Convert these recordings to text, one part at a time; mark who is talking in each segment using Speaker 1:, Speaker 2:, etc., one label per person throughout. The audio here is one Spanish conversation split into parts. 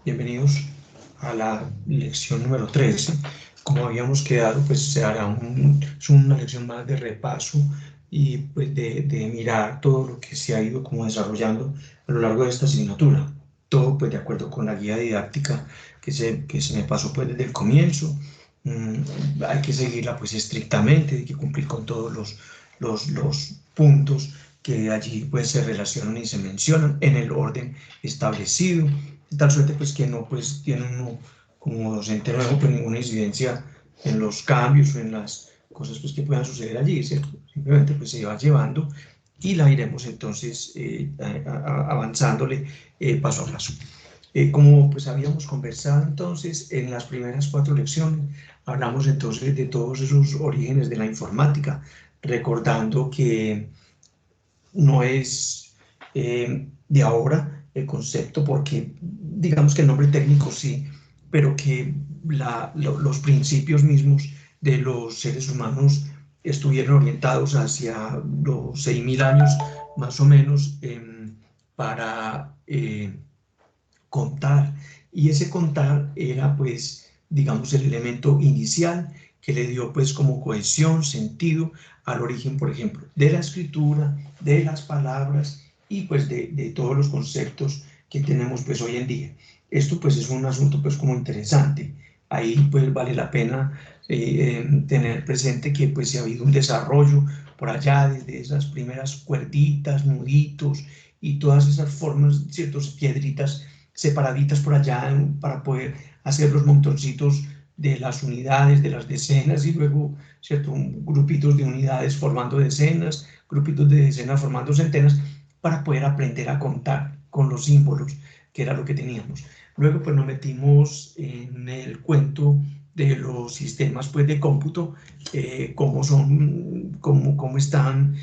Speaker 1: Bienvenidos a la lección número 13. Como habíamos quedado, pues se hará una lección más de repaso y pues de mirar todo lo que se ha ido como desarrollando a lo largo de esta asignatura. Todo pues de acuerdo con la guía didáctica que se me pasó pues desde el comienzo. Hay que seguirla pues estrictamente, hay que cumplir con todos los puntos que allí pues se relacionan y se mencionan en el orden establecido, de tal suerte pues que no pues tiene uno como docente nuevo pues ninguna incidencia en los cambios o en las cosas pues que puedan suceder allí, ¿cierto? Simplemente pues se va llevando y la iremos entonces avanzándole paso a paso. Como pues habíamos conversado entonces en las primeras 4 lecciones, hablamos entonces de todos esos orígenes de la informática, recordando que no es de ahora el concepto, porque digamos que el nombre técnico sí, pero que los principios mismos de los seres humanos estuvieron orientados hacia los 6.000 años más o menos para contar, y ese contar era pues digamos el elemento inicial que le dio pues como cohesión, sentido al origen, por ejemplo, de la escritura, de las palabras y pues de todos los conceptos que tenemos pues hoy en día. Esto pues es un asunto pues como interesante. Ahí pues vale la pena tener presente que pues si ha habido un desarrollo por allá desde esas primeras cuerditas, nuditos y todas esas formas, ciertas piedritas separaditas por allá para poder hacer los montoncitos de las unidades, de las decenas, y luego, ¿cierto?, grupitos de unidades formando decenas, grupitos de decenas formando centenas, para poder aprender a contar con los símbolos, que era lo que teníamos. Luego, pues nos metimos en el cuento de los sistemas pues, de cómputo, cómo son, cómo están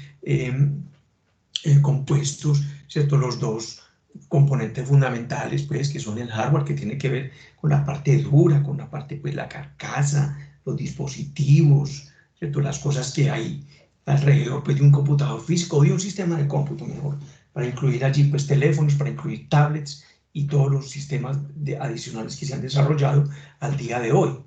Speaker 1: compuestos, ¿cierto?, los dos componentes fundamentales, pues, que son el hardware, que tiene que ver con la parte dura, con la parte, pues, la carcasa, los dispositivos, ¿cierto?, las cosas que hay alrededor, pues, de un computador físico, de un sistema de cómputo, mejor, para incluir allí, pues, teléfonos, para incluir tablets y todos los sistemas adicionales que se han desarrollado al día de hoy.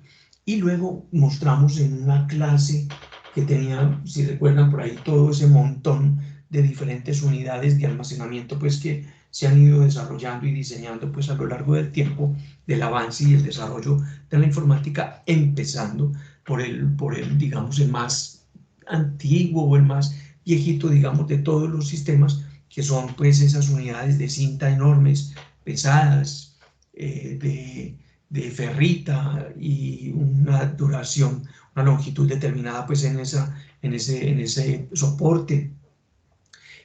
Speaker 1: Y luego mostramos en una clase que tenía, si recuerdan por ahí, todo ese montón de diferentes unidades de almacenamiento pues que se han ido desarrollando y diseñando pues a lo largo del tiempo del avance y el desarrollo de la informática, empezando por el digamos el más antiguo o el más viejito digamos de todos los sistemas, que son pues esas unidades de cinta enormes, pesadas, de ferrita y una duración, una longitud determinada pues en ese soporte,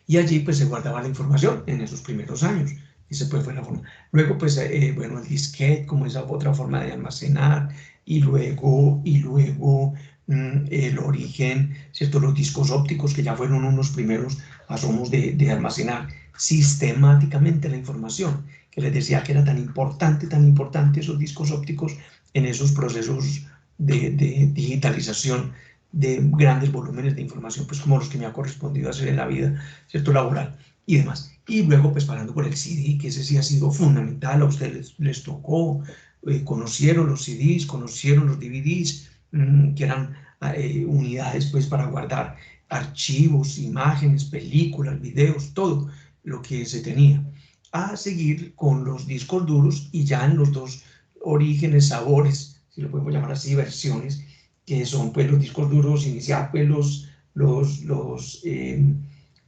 Speaker 1: y allí pues se guardaba la información en esos primeros años. Esa pues fue la forma. Luego pues, bueno, el disquete como esa otra forma de almacenar, y luego el origen, ¿cierto? Los discos ópticos, que ya fueron unos primeros asomos de almacenar sistemáticamente la información, que les decía que era tan importante esos discos ópticos en esos procesos de digitalización de grandes volúmenes de información, pues como los que me ha correspondido hacer en la vida, ¿cierto?, laboral y demás. Y luego, pues pasando por el CD, que ese sí ha sido fundamental, a ustedes les tocó, conocieron los CDs, conocieron los DVDs, que eran unidades pues para guardar archivos, imágenes, películas, videos, todo lo que se tenía. A seguir con los discos duros, y ya en los dos orígenes, sabores, si lo podemos llamar así, versiones, que son pues los discos duros inicial, pues los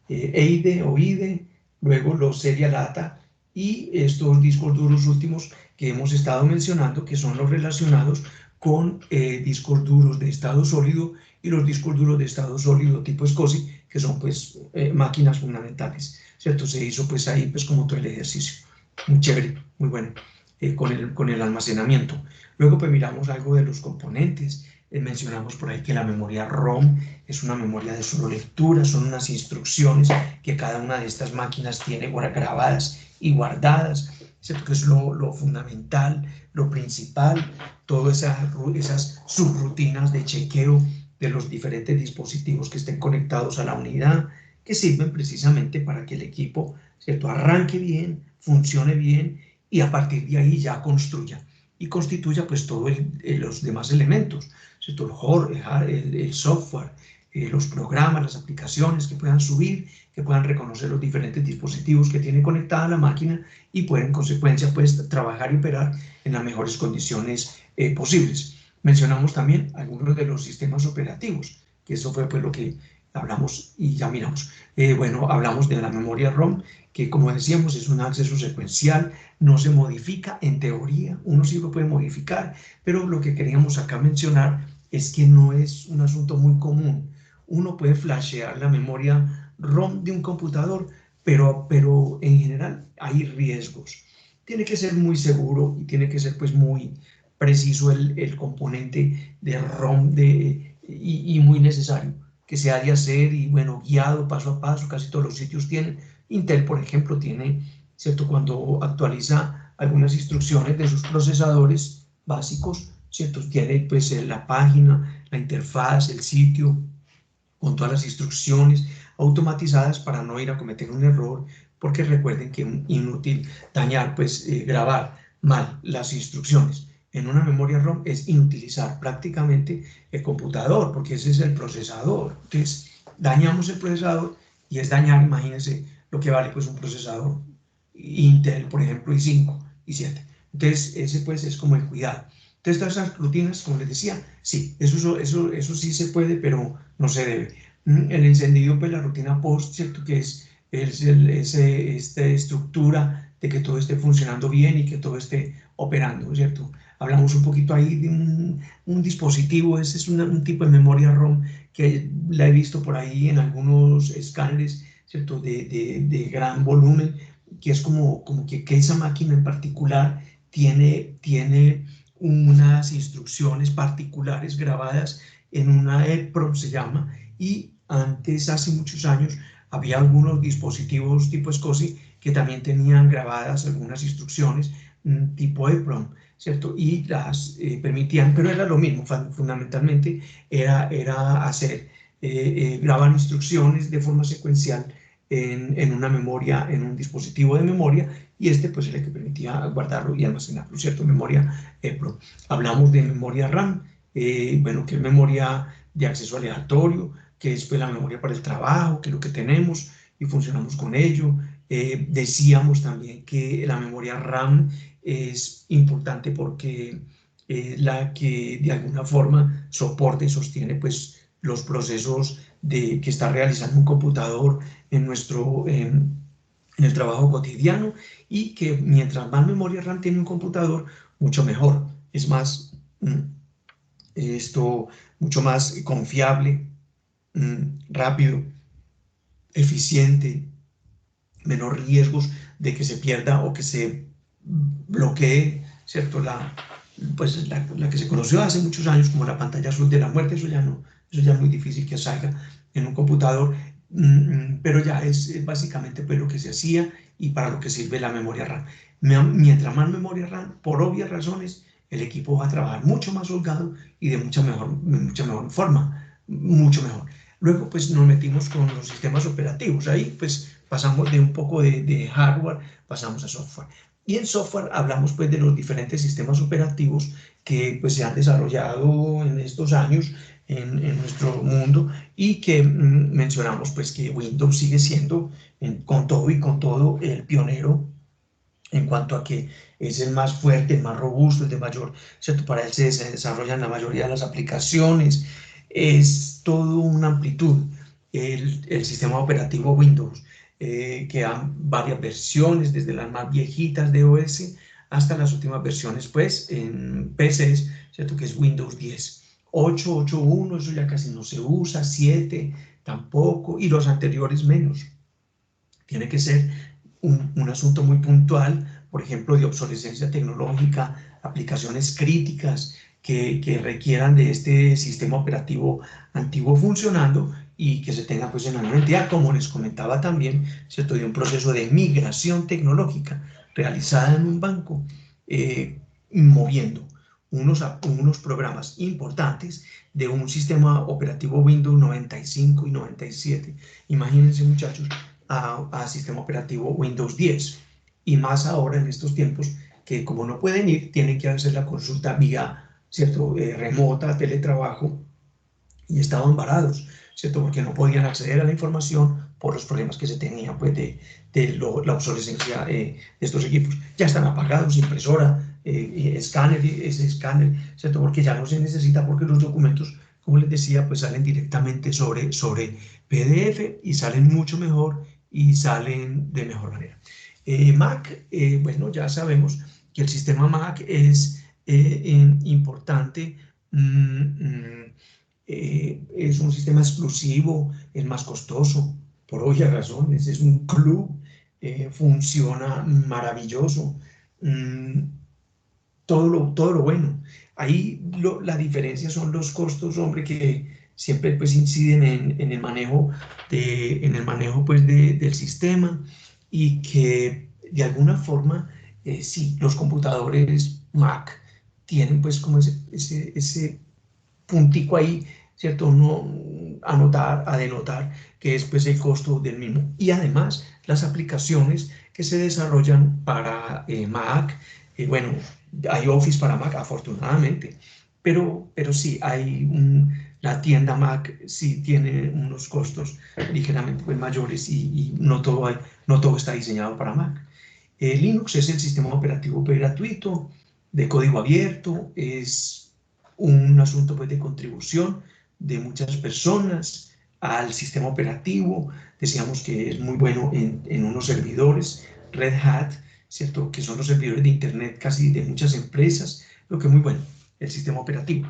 Speaker 1: EIDE o IDE, luego los serial data, y estos discos duros últimos que hemos estado mencionando, que son los relacionados con discos duros de estado sólido y los discos duros de estado sólido tipo SCSI, que son pues máquinas fundamentales, ¿cierto? Se hizo pues ahí pues como todo el ejercicio, muy chévere, muy bueno, con el almacenamiento. Luego pues miramos algo de los componentes. Mencionamos por ahí que la memoria ROM es una memoria de solo lectura, son unas instrucciones que cada una de estas máquinas tiene grabadas y guardadas, ¿cierto?, que es lo fundamental, lo principal, todas esas subrutinas de chequeo de los diferentes dispositivos que estén conectados a la unidad, que sirven precisamente para que el equipo, ¿cierto?, arranque bien, funcione bien y a partir de ahí ya construya y constituya pues todos los demás elementos, ¿cierto? El software, los programas, las aplicaciones que puedan subir, que puedan reconocer los diferentes dispositivos que tiene conectada la máquina y pueden en consecuencia pues trabajar y operar en las mejores condiciones posibles. Mencionamos también algunos de los sistemas operativos, que eso fue pues lo que hablamos y ya miramos. Bueno, hablamos de la memoria ROM, que como decíamos es un acceso secuencial, no se modifica en teoría, uno sí lo puede modificar, pero lo que queríamos acá mencionar es que no es un asunto muy común. Uno puede flashear la memoria ROM de un computador, pero en general hay riesgos. Tiene que ser muy seguro y tiene que ser pues muy preciso el componente de ROM y muy necesario que se ha de hacer y bueno, guiado paso a paso, casi todos los sitios tienen. Intel, por ejemplo, tiene, ¿cierto? Cuando actualiza algunas instrucciones de sus procesadores básicos, ¿cierto? Tiene pues la página, la interfaz, el sitio, con todas las instrucciones automatizadas para no ir a cometer un error, porque recuerden que es inútil dañar, pues grabar mal las instrucciones en una memoria ROM es inutilizar prácticamente el computador, porque ese es el procesador. Entonces, dañamos el procesador y es dañar, imagínense lo que vale pues un procesador Intel, por ejemplo, i5, i7. Entonces, ese pues es como el cuidado. Entonces, todas esas rutinas, como les decía, sí, eso sí se puede, pero no se debe. El encendido, pues la rutina POST, ¿cierto? Que esta estructura de que todo esté funcionando bien y que todo esté operando, ¿cierto? Hablamos un poquito ahí de un dispositivo, ese es un tipo de memoria ROM que la he visto por ahí en algunos escáneres, ¿cierto? De gran volumen, que es como que esa máquina en particular tiene unas instrucciones particulares grabadas en una EEPROM, se llama, y antes, hace muchos años, había algunos dispositivos tipo SCSI que también tenían grabadas algunas instrucciones tipo EEPROM, ¿cierto? Y las permitían, pero era lo mismo, fundamentalmente era hacer, grabar instrucciones de forma secuencial en una memoria, en un dispositivo de memoria, y este pues era el que permitía guardarlo y almacenarlo, ¿cierto? Memoria EEPROM. Hablamos de memoria RAM, bueno, que es memoria de acceso aleatorio, que es pues, la memoria para el trabajo, que es lo que tenemos y funcionamos con ello. Decíamos también que la memoria RAM es importante porque es la que de alguna forma soporta y sostiene pues, los procesos que está realizando un computador en el trabajo cotidiano, y que mientras más memoria RAM tiene un computador, mucho mejor. Es más, mucho más confiable, rápido, eficiente, menor riesgos de que se pierda o que se bloquee, ¿cierto? La que se conoció hace muchos años como la pantalla azul de la muerte, eso ya es muy difícil que salga en un computador, pero ya es básicamente pues lo que se hacía y para lo que sirve la memoria RAM. Mientras más memoria RAM, por obvias razones, el equipo va a trabajar mucho más holgado y de mucha mejor forma, mucho mejor. Luego pues nos metimos con los sistemas operativos, ahí pues pasamos de un poco de hardware, pasamos a software. Y en software hablamos pues de los diferentes sistemas operativos que pues se han desarrollado en estos años en nuestro mundo, y que mencionamos pues que Windows sigue siendo con todo y con todo el pionero en cuanto a que es el más fuerte, el más robusto, el de mayor, ¿cierto? Para él se desarrollan la mayoría de las aplicaciones, es todo una amplitud el sistema operativo Windows, que han varias versiones, desde las más viejitas de OS hasta las últimas versiones, pues, en PCs, ¿cierto? Que es Windows 10. 8, 8.1, eso ya casi no se usa, 7 tampoco, y los anteriores menos. Tiene que ser un asunto muy puntual, por ejemplo, de obsolescencia tecnológica, aplicaciones críticas que requieran de este sistema operativo antiguo funcionando y que se tenga pues en la nueva entidad, como les comentaba también, ¿cierto? De un proceso de migración tecnológica realizada en un banco, moviendo unos programas importantes de un sistema operativo Windows 95 y 97. Imagínense, muchachos, a sistema operativo Windows 10, y más ahora en estos tiempos que como no pueden ir, tienen que hacer la consulta vía, ¿cierto?, remota, teletrabajo, y estaban varados, ¿cierto?, porque no podían acceder a la información por los problemas que se tenían, pues, la obsolescencia de estos equipos. Ya están apagados, impresora, escáner, ese escáner, ¿cierto?, porque ya no se necesita, porque los documentos, como les decía, pues salen directamente sobre PDF y salen mucho mejor y salen de mejor manera. Mac, bueno, ya sabemos que el sistema Mac es importante. Es un sistema exclusivo, el más costoso, por obvias razones, es un club, funciona maravilloso, mm, todo lo bueno. Ahí la diferencia son los costos, hombre, que siempre pues inciden en el manejo, pues, del sistema, y que de alguna forma, sí, los computadores Mac tienen pues como ese puntico ahí, ¿cierto? No a denotar que es pues el costo del mismo. Y además las aplicaciones que se desarrollan para Mac, bueno, hay Office para Mac afortunadamente, pero sí hay la tienda Mac sí tiene unos costos ligeramente pues, mayores, y no no todo está diseñado para Mac. Linux es el sistema operativo gratuito de código abierto, es un asunto pues, de contribución de muchas personas al sistema operativo. Decíamos que es muy bueno en unos servidores, Red Hat, ¿cierto?, que son los servidores de Internet casi de muchas empresas, lo que es muy bueno, el sistema operativo.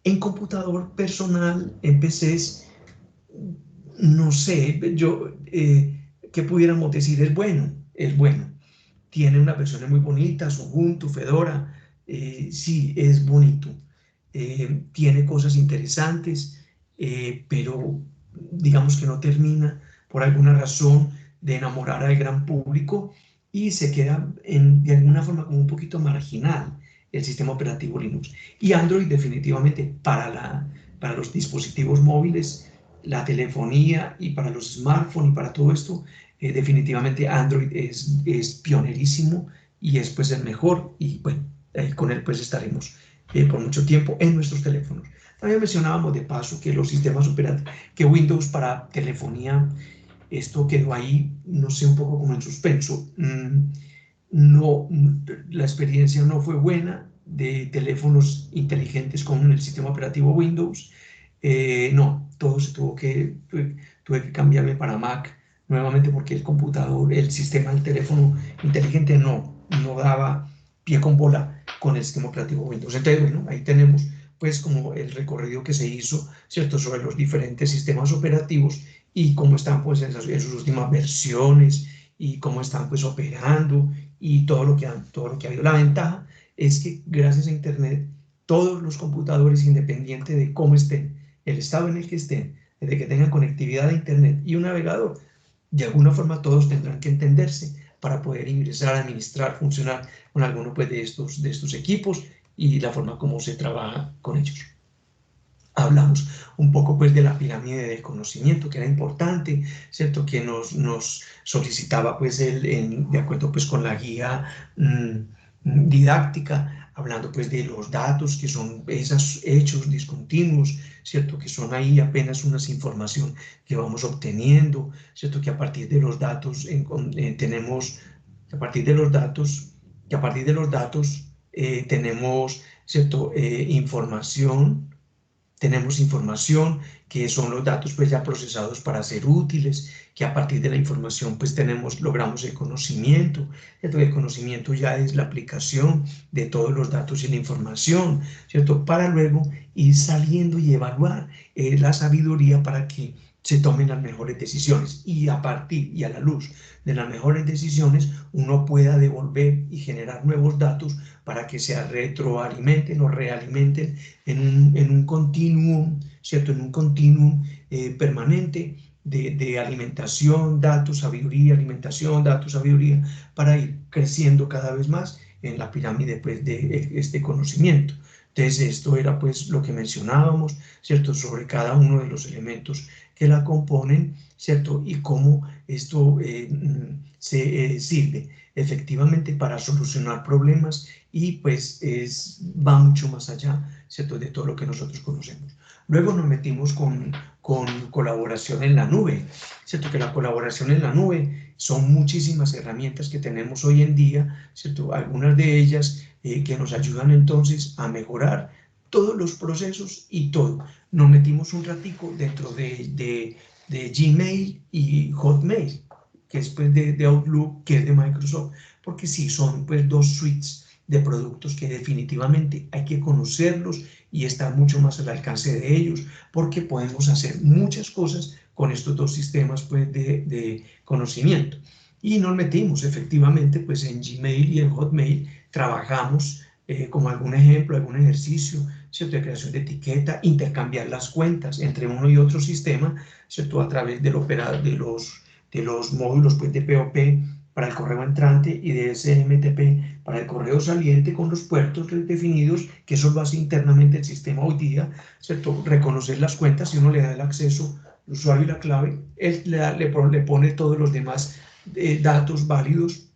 Speaker 1: En computador personal, en PCs, no sé, ¿qué pudiéramos decir? Es bueno. Tiene unas versiones muy bonitas, Ubuntu, Fedora, sí, es bonito. Tiene cosas interesantes, pero digamos que no termina por alguna razón de enamorar al gran público, y se queda de alguna forma como un poquito marginal el sistema operativo Linux. Y Android definitivamente para los dispositivos móviles, la telefonía y para los smartphones y para todo esto, definitivamente Android es pionerísimo y es pues el mejor, y bueno, con él pues estaremos por mucho tiempo en nuestros teléfonos. También mencionábamos de paso que los sistemas operativos, que Windows para telefonía, esto quedó ahí, no sé, un poco como en suspenso. No, la experiencia no fue buena de teléfonos inteligentes con el sistema operativo Windows. No, todo se tuve que cambiarme para Mac nuevamente, porque el computador, el sistema del teléfono inteligente no daba pie con bola con el sistema operativo Windows. Entonces, bueno, ahí tenemos pues como el recorrido que se hizo, ¿cierto?, sobre los diferentes sistemas operativos y cómo están pues en sus últimas versiones y cómo están pues operando y todo lo que ha habido. La ventaja es que gracias a Internet todos los computadores, independiente de cómo estén, el estado en el que estén, desde que tengan conectividad a Internet y un navegador, de alguna forma todos tendrán que entenderse para poder ingresar, administrar, funcionar con alguno pues, de estos equipos y la forma como se trabaja con ellos. Hablamos un poco pues de la pirámide del conocimiento, que era importante, ¿cierto?, que nos solicitaba pues de acuerdo pues con la guía didáctica, hablando pues de los datos, que son esos hechos discontinuos, ¿cierto?, que son ahí apenas una información que vamos obteniendo, ¿cierto?, que a partir de los datos tenemos, a partir de los datos, que a partir de los datos tenemos, ¿cierto?, información que son los datos pues ya procesados para ser útiles, que a partir de la información pues logramos el conocimiento. El conocimiento ya es la aplicación de todos los datos y la información, ¿cierto?, para luego ir saliendo y evaluar la sabiduría para que se tomen las mejores decisiones, y a partir y a la luz de las mejores decisiones uno pueda devolver y generar nuevos datos para que se retroalimenten o realimenten en un continuum, ¿cierto?, en un continuum permanente de alimentación, datos, sabiduría, alimentación, datos, sabiduría, para ir creciendo cada vez más en la pirámide pues, de este conocimiento. Entonces, esto era pues lo que mencionábamos, ¿cierto?, sobre cada uno de los elementos que la componen, ¿cierto?, y cómo esto se sirve. efectivamente para solucionar problemas y pues va mucho más allá, ¿cierto?, de todo lo que nosotros conocemos. Luego nos metimos con colaboración en la nube, ¿cierto? Que la colaboración en la nube son muchísimas herramientas que tenemos hoy en día, ¿cierto? Algunas de ellas que nos ayudan entonces a mejorar todos los procesos y todo. Nos metimos un ratico dentro de Gmail y Hotmail, que es pues de Outlook, que es de Microsoft, porque sí, son pues dos suites de productos que definitivamente hay que conocerlos y estar mucho más al alcance de ellos, porque podemos hacer muchas cosas con estos dos sistemas pues de conocimiento. Y nos metimos efectivamente pues en Gmail y en Hotmail, trabajamos como algún ejemplo, algún ejercicio, ¿cierto?, de creación de etiqueta, intercambiar las cuentas entre uno y otro sistema, ¿cierto?, a través del operador de los módulos pues, de POP para el correo entrante y de SMTP para el correo saliente con los puertos definidos, que eso lo hace internamente el sistema hoy día, ¿cierto? Reconocer las cuentas, si uno le da el acceso, el usuario y la clave, él le pone todos los demás datos válidos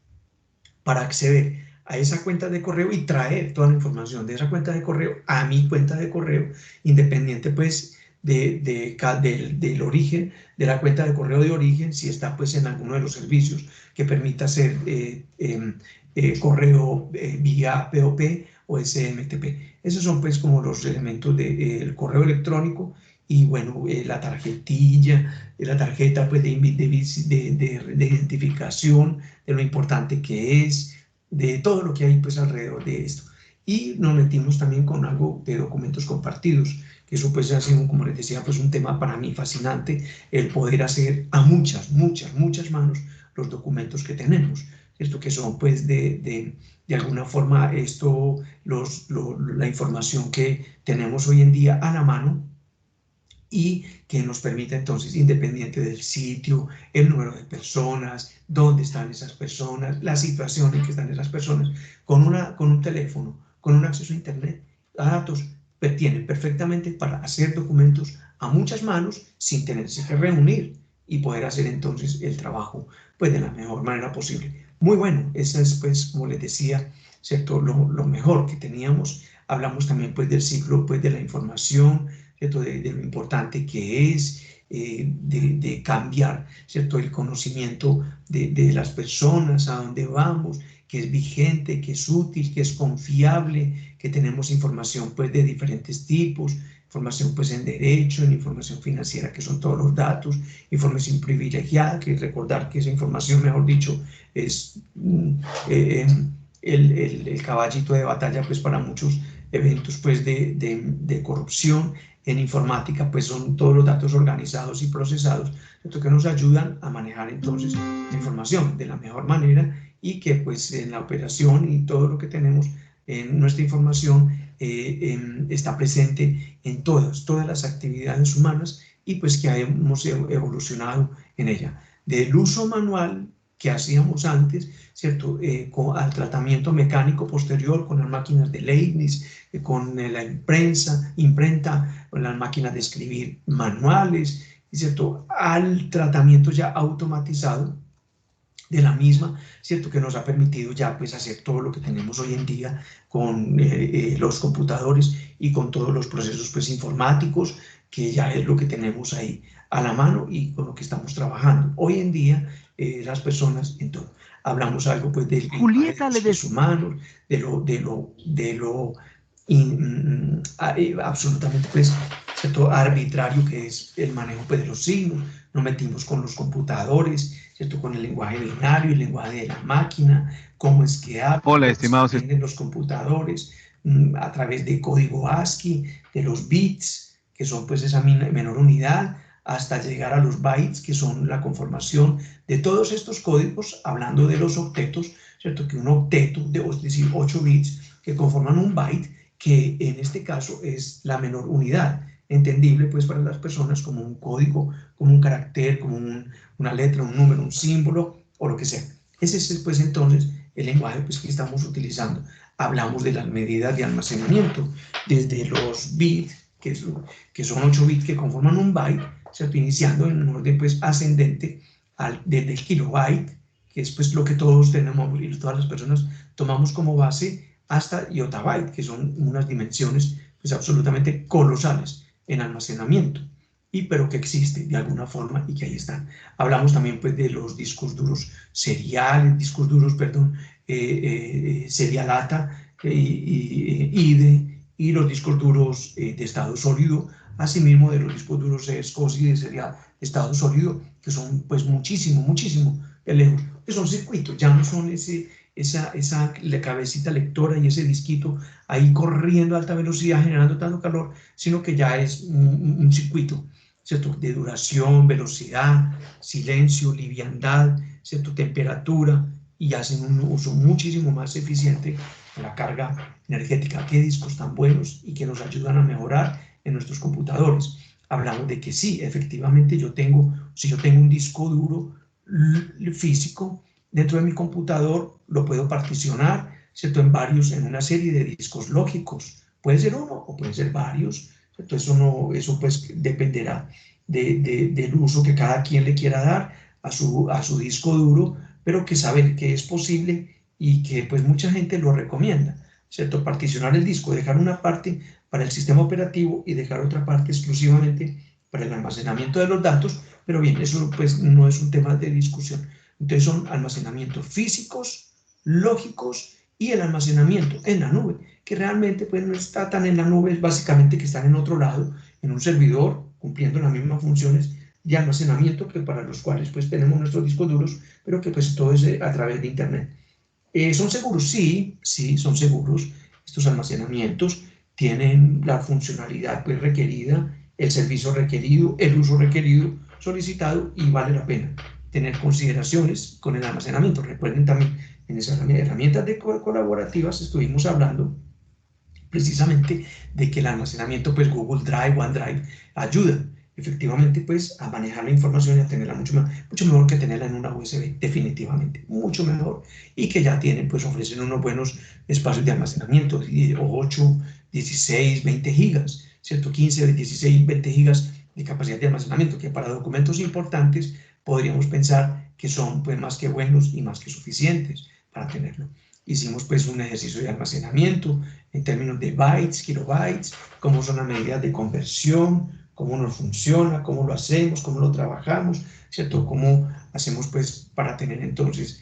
Speaker 1: para acceder a esa cuenta de correo y traer toda la información de esa cuenta de correo a mi cuenta de correo, independiente pues del origen, de la cuenta de correo de origen, si está pues en alguno de los servicios que permita hacer correo vía POP o SMTP. Esos son pues como los elementos del correo electrónico y bueno, la tarjetilla, la tarjeta pues de identificación, de lo importante que es, de todo lo que hay pues alrededor de esto. Y nos metimos también con algo de documentos compartidos, que eso pues ha sido, como les decía, pues un tema para mí fascinante, el poder hacer a muchas manos los documentos que tenemos, esto que son pues de alguna forma la información que tenemos hoy en día a la mano y que nos permite entonces, independiente del sitio, el número de personas, dónde están esas personas, la situación en que están esas personas, con un teléfono, con un acceso a internet, a datos, tienen perfectamente para hacer documentos a muchas manos sin tenerse que reunir y poder hacer entonces el trabajo pues de la mejor manera posible. Muy bueno, esa es pues, como les decía, ¿cierto? Lo mejor que teníamos. Hablamos también pues del ciclo pues de la información, ¿cierto? De lo importante que es, de cambiar, ¿cierto?, el conocimiento de las personas, a dónde vamos, que es vigente, que es útil, que es confiable, que tenemos información pues de diferentes tipos, información pues en derecho, en información financiera, que son todos los datos, información privilegiada, que recordar que esa información, mejor dicho, es el caballito de batalla pues para muchos eventos pues de corrupción. En informática pues son todos los datos organizados y procesados, ¿cierto?, que nos ayudan a manejar entonces la información de la mejor manera y que pues en la operación y todo lo que tenemos en nuestra información está presente en todas las actividades humanas y pues que hemos evolucionado en ella. Del uso manual que hacíamos antes, ¿cierto?, al tratamiento mecánico posterior con las máquinas de Leibniz, con la imprenta, con las máquinas de escribir manuales, ¿cierto?, al tratamiento ya automatizado de la misma, ¿cierto?, que nos ha permitido ya pues hacer todo lo que tenemos hoy en día con los computadores y con todos los procesos pues informáticos, que ya es lo que tenemos ahí a la mano y con lo que estamos trabajando. Hoy en día las personas en todo. Hablamos algo pues del lenguaje de los seres humanos, de lo absolutamente pues, ¿cierto?, arbitrario que es el manejo pues, de los signos. Nos metimos con los computadores, ¿cierto?, con el lenguaje binario, el lenguaje de la máquina, cómo es que hablan,
Speaker 2: Hola,
Speaker 1: cómo se
Speaker 2: estimados.
Speaker 1: entienden los computadores, a través de código ASCII, de los bits, que son pues esa menor unidad, hasta llegar a los bytes, que son la conformación de todos estos códigos, hablando de los octetos, ¿cierto?, que un octeto, es decir, 8 bits, que conforman un byte, que en este caso es la menor unidad, entendible pues para las personas como un código, como un carácter, como una letra, un número, un símbolo o lo que sea. Ese es pues entonces el lenguaje pues, que estamos utilizando. Hablamos de las medidas de almacenamiento, desde los bits, que son 8 bits que conforman un byte, ¿cierto?, iniciando en un orden pues ascendente desde el kilobyte, que es pues lo que todos tenemos y todas las personas tomamos como base, hasta yottabyte, que son unas dimensiones pues absolutamente colosales en almacenamiento, pero que existe de alguna forma y que ahí están. Hablamos también pues de los discos duros serialata y los discos duros de estado sólido, asimismo de los discos duros SCSI de serial de estado sólido, que son pues muchísimo lejos, que son circuitos, ya no son la cabecita lectora y ese disquito ahí corriendo a alta velocidad generando tanto calor, sino que ya es un circuito, ¿cierto? De duración, velocidad, silencio, liviandad, ¿cierto? Temperatura, y hacen un uso muchísimo más eficiente de la carga energética. Qué discos tan buenos y que nos ayudan a mejorar en nuestros computadores. Hablamos de que sí, efectivamente si yo tengo un disco duro físico dentro de mi computador, lo puedo particionar, ¿cierto? En una serie de discos lógicos. Puede ser uno o pueden ser varios, ¿cierto? Eso pues dependerá del uso que cada quien le quiera dar a su disco duro, pero que saber que es posible y que pues mucha gente lo recomienda, ¿cierto? Particionar el disco, dejar una parte para el sistema operativo y dejar otra parte exclusivamente para el almacenamiento de los datos, pero bien, eso pues no es un tema de discusión. Entonces son almacenamientos físicos, lógicos y el almacenamiento en la nube, que realmente pues no está tan en la nube, es básicamente que están en otro lado, en un servidor, cumpliendo las mismas funciones de almacenamiento que para los cuales pues tenemos nuestros discos duros, pero que pues todo es a través de internet. ¿Son seguros? Sí, son seguros. Estos almacenamientos tienen la funcionalidad pues requerida, el servicio requerido, el uso requerido, solicitado, y vale la pena tener consideraciones con el almacenamiento. Recuerden también, en esas herramientas colaborativas estuvimos hablando precisamente de que el almacenamiento, pues Google Drive, OneDrive, ayuda efectivamente pues a manejar la información y a tenerla mucho mejor que tenerla en una USB, definitivamente, mucho mejor, y que ya tienen, pues ofrecen unos buenos espacios de almacenamiento, 8, 16, 20 gigas, ¿cierto? 15, 16, 20 gigas de capacidad de almacenamiento, que para documentos importantes podríamos pensar que son pues más que buenos y más que suficientes para tenerlo. Hicimos pues un ejercicio de almacenamiento en términos de bytes, kilobytes, cómo son las medidas de conversión, cómo nos funciona, cómo lo hacemos, cómo lo trabajamos, ¿cierto? Cómo hacemos pues para tener entonces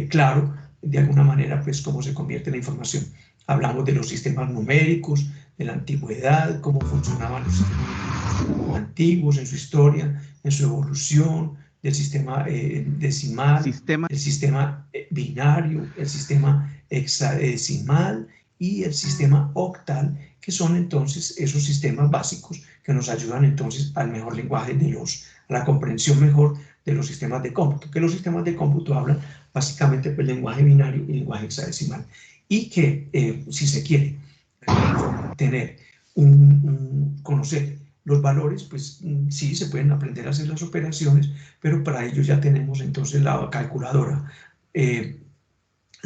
Speaker 1: claro de alguna manera pues cómo se convierte la información. Hablamos de los sistemas numéricos, de la antigüedad, cómo funcionaban los sistemas antiguos en su historia, en su evolución, del sistema decimal, el sistema binario, el sistema hexadecimal y el sistema octal, que son entonces esos sistemas básicos que nos ayudan entonces al mejor lenguaje a la comprensión mejor de los sistemas de cómputo, que los sistemas de cómputo hablan básicamente del lenguaje binario y lenguaje hexadecimal, y que si se quiere tener conocer los valores, pues sí, se pueden aprender a hacer las operaciones, pero para ello ya tenemos entonces la calculadora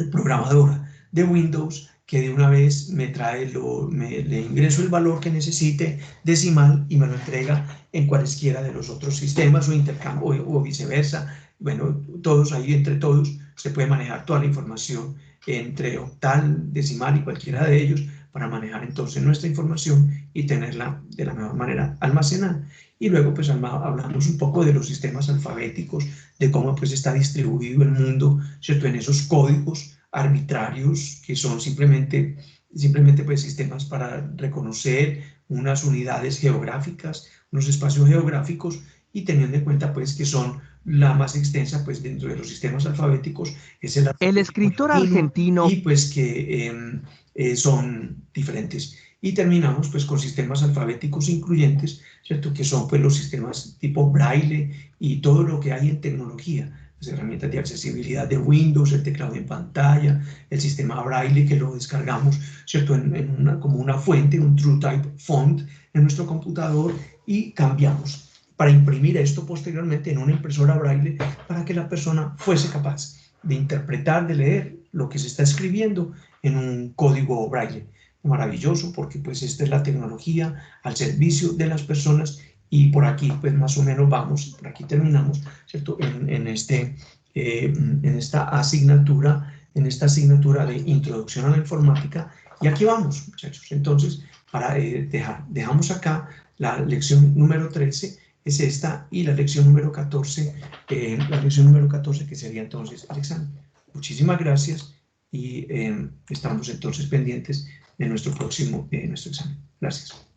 Speaker 1: programadora de Windows, que de una vez me trae, le ingreso el valor que necesite decimal y me lo entrega en cualesquiera de los otros sistemas o intercambio o viceversa. Bueno, todos ahí, entre todos, se puede manejar toda la información entre octal, decimal y cualquiera de ellos, para manejar entonces nuestra información y tenerla de la mejor manera almacenada. Y luego pues hablamos un poco de los sistemas alfabéticos, de cómo pues está distribuido el mundo, ¿cierto? En esos códigos arbitrarios que son simplemente pues sistemas para reconocer unas unidades geográficas, unos espacios geográficos, y teniendo en cuenta pues que son la más extensa pues dentro de los sistemas alfabéticos es el
Speaker 2: escritor
Speaker 1: latino,
Speaker 2: argentino
Speaker 1: y pues que son diferentes. Y terminamos pues con sistemas alfabéticos incluyentes, ¿cierto? Que son pues los sistemas tipo braille y todo lo que hay en tecnología, las herramientas de accesibilidad de Windows, el teclado en pantalla, el sistema braille que lo descargamos, ¿cierto? Como una fuente, un TrueType font en nuestro computador, y cambiamos para imprimir esto posteriormente en una impresora braille para que la persona fuese capaz de interpretar, de leer lo que se está escribiendo en un código braille. Maravilloso, porque pues esta es la tecnología al servicio de las personas, y por aquí pues más o menos vamos, por aquí terminamos, ¿cierto? En este en esta asignatura de Introducción a la Informática. Y aquí vamos, muchachos. Entonces, para dejamos acá la lección número 13, es esta, y la lección número 14, que sería entonces el examen. Muchísimas gracias y estamos entonces pendientes de nuestro próximo examen. Gracias.